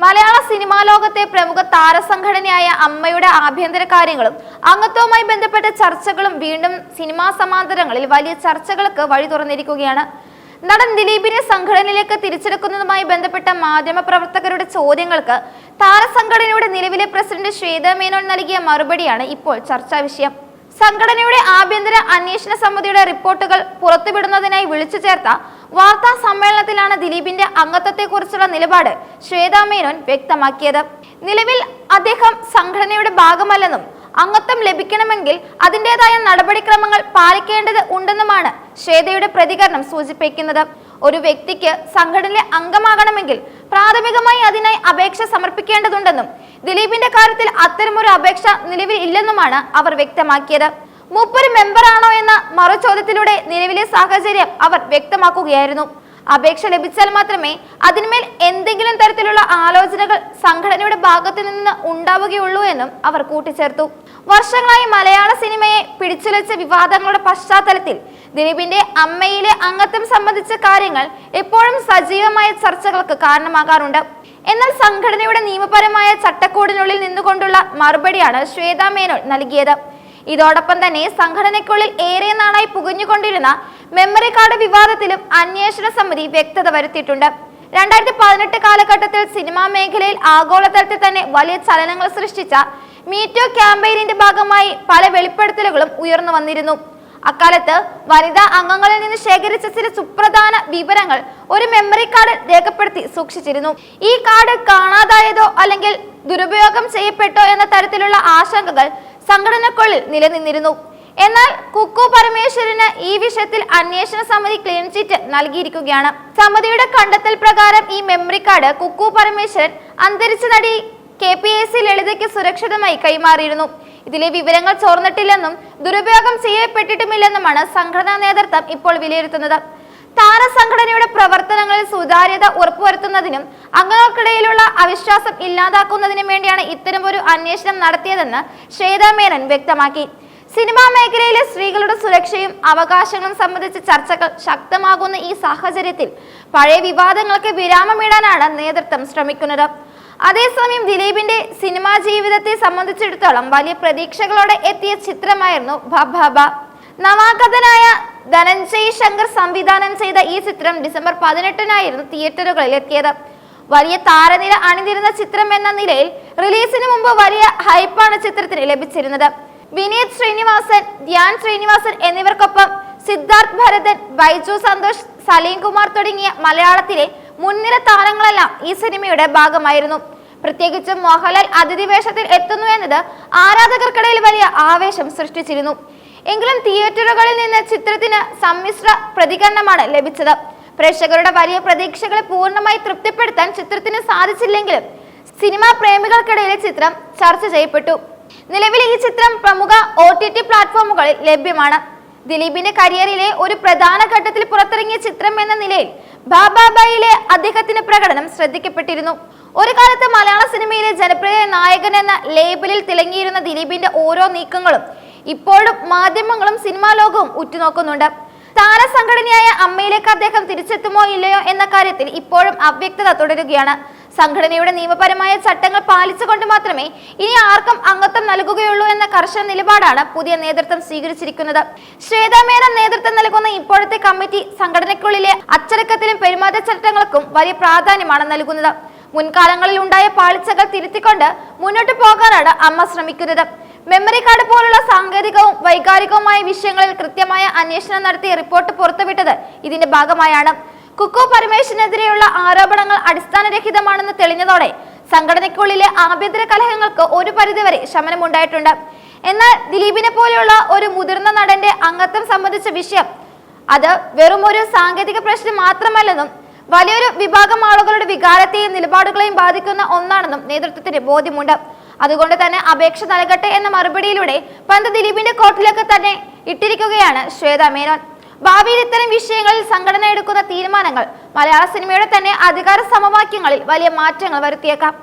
മലയാള cinema ലോകത്തെ പ്രമുഖ താരസംഘടനയായ അമ്മയുടെ ആഭ്യന്തര കാര്യങ്ങളും അംഗത്വവുമായി ബന്ധപ്പെട്ട ചർച്ചകളും വീണ്ടും സിനിമാ സമാന്തരങ്ങളിൽ വലിയ ചർച്ചകൾക്ക് വഴി തുറന്നിരിക്കുകയാണ്. നടൻ ദിലീപിനെ സംഘടനയിലേക്ക് തിരിച്ചെടുക്കുന്നതുമായി ബന്ധപ്പെട്ട മാധ്യമപ്രവർത്തകരുടെ ചോദ്യങ്ങൾക്ക് താരസംഘടനയുടെ നിലവിലെ പ്രസിഡന്റ് ശ്വേതാ മേനോൻ നൽകിയ മറുപടിയാണ് ഇപ്പോൾ ചർച്ചാ വിഷയം. സംഘടനയുടെ ആഭ്യന്തര അന്വേഷണ സമിതിയുടെ റിപ്പോർട്ടുകൾ പുറത്തുവിടുന്നതിനായി വിളിച്ചു ചേർത്ത വാർത്താ സമ്മേളനത്തിലാണ് ദിലീപിന്റെ അംഗത്വത്തെക്കുറിച്ചുള്ള നിലപാട് ശ്വേതാ മേനോൻ വ്യക്തമാക്കിയത്. നിലവിൽ അദ്ദേഹം സംഘടനയുടെ ഭാഗമല്ലെന്നും അംഗത്വം ലഭിക്കണമെങ്കിൽ അതിൻ്റെതായ നടപടിക്രമങ്ങൾ പാലിക്കേണ്ടത് ഉണ്ടെന്നുമാണ് ശ്വേതയുടെ പ്രതികരണം സൂചിപ്പിക്കുന്നത്. ഒരു വ്യക്തിക്ക് സംഘടനയിലെ അംഗമാകണമെങ്കിൽ പ്രാഥമികമായി അതിനായി അപേക്ഷ സമർപ്പിക്കേണ്ടതുണ്ടെന്നും ദിലീപിന്റെ കാര്യത്തിൽ അത്തരമൊരു അപേക്ഷ നിലവിൽ ഇല്ലെന്നുമാണ് അവർ വ്യക്തമാക്കിയത്. മൂപ്പര് മെമ്പറാണോ എന്ന മറുചോദ്യത്തിലൂടെ നിലവിലെ സാഹചര്യം അവർ വ്യക്തമാക്കുകയായിരുന്നു. അപേക്ഷ ലഭിച്ചാൽ മാത്രമേ അതിന്മേൽ എന്തെങ്കിലും തരത്തിലുള്ള ആലോചനകൾ സംഘടനയുടെ ഭാഗത്തു നിന്ന് ഉണ്ടാവുകയുള്ളൂ എന്നും അവർ കൂട്ടിച്ചേർത്തു. വർഷങ്ങളായി മലയാള സിനിമയെ പിടിച്ചുലച്ച വിവാദങ്ങളുടെ പശ്ചാത്തലത്തിൽ ദിലീപിന്റെ അമ്മയിലെ അംഗത്വം സംബന്ധിച്ച കാര്യങ്ങൾ എപ്പോഴും സജീവമായ ചർച്ചകൾക്ക് കാരണമാകാറുണ്ട്. എന്നാൽ സംഘടനയുടെ നിയമപരമായ ചട്ടക്കൂടിനുള്ളിൽ നിന്നുകൊണ്ടുള്ള മറുപടിയാണ് ശ്വേതാ മേനോൻ നൽകിയത്. ഇതോടൊപ്പം തന്നെ സംഘടനയ്ക്കുള്ളിൽ ഏറെ നാളായി പുകഞ്ഞുകൊണ്ടിരുന്ന മെമ്മറി കാർഡ് വിവാദത്തിലും അന്വേഷണ സമിതി വ്യക്തത വരുത്തിയിട്ടുണ്ട്. 2018 കാലഘട്ടത്തിൽ സിനിമാ മേഖലയിൽ ആഗോളതലത്തിൽ തന്നെ വലിയ ചലനങ്ങൾ സൃഷ്ടിച്ച മീറ്റു ക്യാമ്പയിനിന്റെ ഭാഗമായി പല വെളിപ്പെടുത്തലുകളും ഉയർന്നു വന്നിരുന്നു. അക്കാലത്ത് വനിതാ അംഗങ്ങളിൽ നിന്ന് ശേഖരിച്ച ചില സുപ്രധാന വിവരങ്ങൾ ഒരു മെമ്മറി കാർഡ് രേഖപ്പെടുത്തി സൂക്ഷിച്ചിരുന്നു. ഈ കാർഡ് കാണാതായതോ അല്ലെങ്കിൽ ദുരുപയോഗം ചെയ്യപ്പെട്ടോ എന്ന തരത്തിലുള്ള ആശങ്കകൾ സംഘടനക്കുള്ളിൽ നിലനിന്നിരുന്നു. എന്നാൽ കുക്കു പരമേശ്വരന് ഈ വിഷയത്തിൽ അന്വേഷണ സമിതി ക്ലീൻ ചിറ്റ് നൽകിയിരിക്കുകയാണ്. സമിതിയുടെ കണ്ടെത്തൽ പ്രകാരം ഈ മെമ്മറി കാർഡ് കുക്കു പരമേശ്വരൻ അന്തരിച്ച നടി KPAC ലളിതയ്ക്ക് സുരക്ഷിതമായി കൈമാറിയിരുന്നു. ഇതിലെ വിവരങ്ങൾ ചോർന്നിട്ടില്ലെന്നും ദുരുപയോഗം ചെയ്യപ്പെട്ടിട്ടുമില്ലെന്നുമാണ് സംഘടനാ നേതൃത്വം ഇപ്പോൾ വിലയിരുത്തുന്നത്. താരസംഘടനയുടെ പ്രവർത്തനങ്ങളിൽ സുതാര്യത ഉറപ്പുവരുത്തുന്നതിനും അംഗങ്ങൾക്കിടയിലുള്ള അവിശ്വാസം ഇല്ലാതാക്കുന്നതിനും വേണ്ടിയാണ് ഇത്തരമൊരു അന്വേഷണം നടത്തിയതെന്ന് ശ്വേതാ മേനോൻ വ്യക്തമാക്കി. സിനിമാ മേഖലയിലെ സ്ത്രീകളുടെ സുരക്ഷയും അവകാശങ്ങളും സംബന്ധിച്ച ചർച്ചകൾ ശക്തമാകുന്ന ഈ സാഹചര്യത്തിൽ പഴയ വിവാദങ്ങൾക്ക് വിരാമമിടാനാണ് നേതൃത്വം ശ്രമിക്കുന്നത്. അതേസമയം ദിലീപിന്റെ സിനിമാ ജീവിതത്തെ സംബന്ധിച്ചിടത്തോളം വലിയ പ്രതീക്ഷകളോടെ എത്തിയ ചിത്രമായിരുന്നു ഭഭഭ. നവാഗതനായ ധനഞ്ജയ് ശങ്കർ സംവിധാനം ചെയ്ത ഈ ചിത്രം ഡിസംബർ 18-നായിരുന്നു തിയേറ്ററുകളിൽ എത്തിയത്. വലിയ താരനിര അണിനിരുന്ന ചിത്രം എന്ന നിലയിൽ റിലീസിന് മുമ്പ് വലിയ ഹൈപ്പാണ് ചിത്രത്തിന് ലഭിച്ചിരുന്നത്. വിനീത് ശ്രീനിവാസൻ, ധ്യാൻ ശ്രീനിവാസൻ എന്നിവർക്കൊപ്പം സിദ്ധാർത്ഥ് ഭരതൻ, ബൈജു സന്തോഷ്, സലീം കുമാർ തുടങ്ങിയ മലയാളത്തിലെ മുൻനിര താരങ്ങളെല്ലാം ഈ സിനിമയുടെ ഭാഗമായിരുന്നു. പ്രത്യേകിച്ചും മോഹൻലാൽ അതിഥി വേഷത്തിൽ എത്തുന്നു എന്നത് ആരാധകർക്കിടയിൽ വലിയ ആവേശം സൃഷ്ടിച്ചിരുന്നു. എങ്കിലും തിയേറ്ററുകളിൽ നിന്ന് ചിത്രത്തിന് സമ്മിശ്ര പ്രതികരണമാണ് ലഭിച്ചത്. പ്രേക്ഷകരുടെ വലിയ പ്രതീക്ഷകളെ പൂർണ്ണമായി തൃപ്തിപ്പെടുത്താൻ ചിത്രത്തിന് സാധിച്ചില്ലെങ്കിലും സിനിമാ പ്രേമികൾക്കിടയിലെ ചിത്രം ചർച്ച ചെയ്യപ്പെട്ടു. നിലവിൽ ഈ ചിത്രം പ്രമുഖ OTT പ്ലാറ്റ്ഫോമുകളിൽ ലഭ്യമാണ്. ദിലീപിന്റെ കരിയറിലെ ഒരു പ്രധാന ഘട്ടത്തിൽ പുറത്തിറങ്ങിയ ചിത്രം എന്ന നിലയിൽ ഭഭഭയിലെ അദ്ദേഹത്തിന്റെ പ്രകടനം ശ്രദ്ധിക്കപ്പെട്ടിരുന്നു. ഒരു കാലത്ത് മലയാള സിനിമയിലെ ജനപ്രിയ നായകൻ എന്ന ലേബലിൽ തിളങ്ങിയിരുന്ന ദിലീപിന്റെ ഓരോ നീക്കങ്ങളും ഇപ്പോഴും മാധ്യമങ്ങളും സിനിമാ ലോകവും ഉറ്റുനോക്കുന്നുണ്ട്. താരസംഘടനയായ അമ്മയിലേക്ക് അദ്ദേഹം തിരിച്ചെത്തുമോ ഇല്ലയോ എന്ന കാര്യത്തിൽ ഇപ്പോഴും അവ്യക്തത തുടരുകയാണ്. സംഘടനയുടെ നിയമപരമായ ചട്ടങ്ങൾ പാലിച്ചുകൊണ്ട് മാത്രമേ ഇനി ആർക്കും അംഗത്വം നൽകുകയുള്ളൂ എന്ന കർശന നിലപാടാണ് പുതിയ നേതൃത്വം സ്വീകരിച്ചിരിക്കുന്നത്. ശ്വേതാ മേനോൻ നേതൃത്വം നൽകുന്ന ഇപ്പോഴത്തെ കമ്മിറ്റി സംഘടനയ്ക്കുള്ളിലെ അച്ചടക്കത്തിലും പെരുമാറ്റച്ചട്ടങ്ങൾക്കും വലിയ പ്രാധാന്യമാണ് നൽകുന്നത്. മുൻകാലങ്ങളിൽ ഉണ്ടായ പാളിച്ചകൾ തിരുത്തിക്കൊണ്ട് മുന്നോട്ട് പോകാനാണ് അമ്മ ശ്രമിക്കുന്നത്. മെമ്മറി കാർഡ് പോലുള്ള സാങ്കേതികവും വൈകാരികവുമായ വിഷയങ്ങളിൽ കൃത്യമായ അന്വേഷണം നടത്തി റിപ്പോർട്ട് പുറത്തുവിട്ടത് ഇതിന്റെ ഭാഗമായാണ്. കുക്കു പരമേശ്വരനെതിരെയുള്ള ആരോപണങ്ങൾ അടിസ്ഥാനരഹിതമാണെന്ന് തെളിഞ്ഞതോടെ സംഘടനയ്ക്കുള്ളിലെ ആഭ്യന്തര കലഹങ്ങൾക്ക് ഒരു പരിധിവരെ ശമനമുണ്ടായിട്ടുണ്ട്. എന്നാൽ ദിലീപിനെ പോലെയുള്ള ഒരു മുതിർന്ന നടന്റെ അംഗത്വം സംബന്ധിച്ച വിഷയം അത് വെറും ഒരു സാങ്കേതിക പ്രശ്നം മാത്രമല്ലെന്നും വലിയൊരു വിഭാഗം ആളുകളുടെ വികാരത്തെയും നിലപാടുകളെയും ബാധിക്കുന്ന ഒന്നാണെന്നും നേതൃത്വത്തിന് ബോധ്യമുണ്ട്. അതുകൊണ്ട് തന്നെ അപേക്ഷ നൽകട്ടെ എന്ന മറുപടിയിലൂടെ പന്ത് ദിലീപിന്റെ കോർട്ടിലേക്ക് തന്നെ ഇട്ടിരിക്കുകയാണ് ശ്വേതാ മേനോൻ. ഭാവിയിൽ ഇത്തരം വിഷയങ്ങളിൽ സംഘടന എടുക്കുന്ന തീരുമാനങ്ങൾ മലയാള സിനിമയുടെ തന്നെ അധികാര സമവാക്യങ്ങളിൽ വലിയ മാറ്റങ്ങൾ വരുത്തിയേക്കാം.